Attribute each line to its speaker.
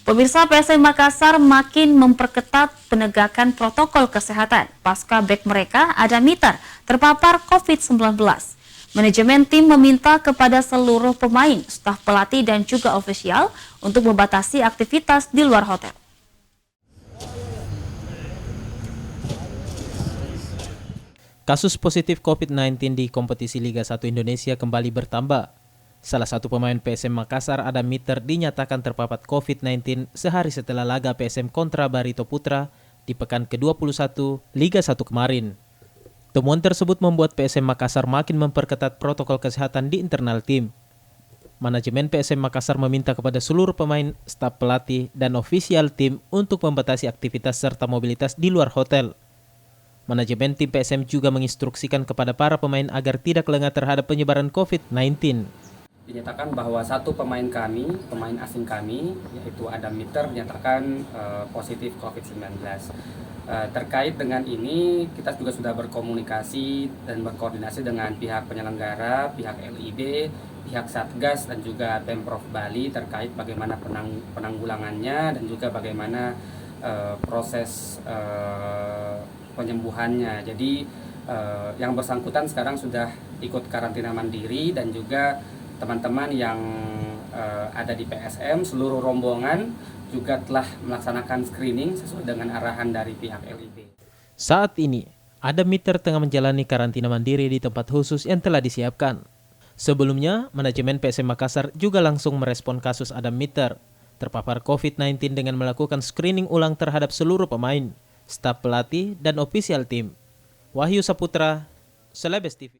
Speaker 1: Pemirsa, PSM Makassar makin memperketat penegakan protokol kesehatan pasca bek mereka Adam Mitter terpapar COVID-19. Manajemen tim meminta kepada seluruh pemain, staf pelatih dan juga ofisial untuk membatasi aktivitas di luar hotel.
Speaker 2: Kasus positif COVID-19 di kompetisi Liga 1 Indonesia kembali bertambah. Salah satu pemain PSM Makassar, Adam Mitter, dinyatakan terpapar COVID-19 sehari setelah laga PSM kontra Barito Putra di pekan ke-21 Liga 1 kemarin. Temuan tersebut membuat PSM Makassar makin memperketat protokol kesehatan di internal tim. Manajemen PSM Makassar meminta kepada seluruh pemain, staf pelatih, dan ofisial tim untuk membatasi aktivitas serta mobilitas di luar hotel. Manajemen tim PSM juga menginstruksikan kepada para pemain agar tidak lengah terhadap penyebaran COVID-19.
Speaker 3: Dinyatakan bahwa satu pemain asing kami, yaitu Adam Mitter, dinyatakan positif COVID-19. Terkait dengan ini, kita juga sudah berkomunikasi dan berkoordinasi dengan pihak penyelenggara, pihak LIB, pihak Satgas, dan juga Pemprov Bali terkait bagaimana penanggulangannya dan juga bagaimana proses penyembuhannya. Jadi yang bersangkutan sekarang sudah ikut karantina mandiri dan juga teman-teman yang ada di PSM, seluruh rombongan juga telah melaksanakan screening sesuai dengan arahan dari pihak LIB.
Speaker 2: Saat ini, Adam Mitter tengah menjalani karantina mandiri di tempat khusus yang telah disiapkan. Sebelumnya, manajemen PSM Makassar juga langsung merespon kasus Adam Mitter terpapar COVID-19 dengan melakukan screening ulang terhadap seluruh pemain, staf pelatih, dan ofisial tim. Wahyu Saputra, Celebes TV.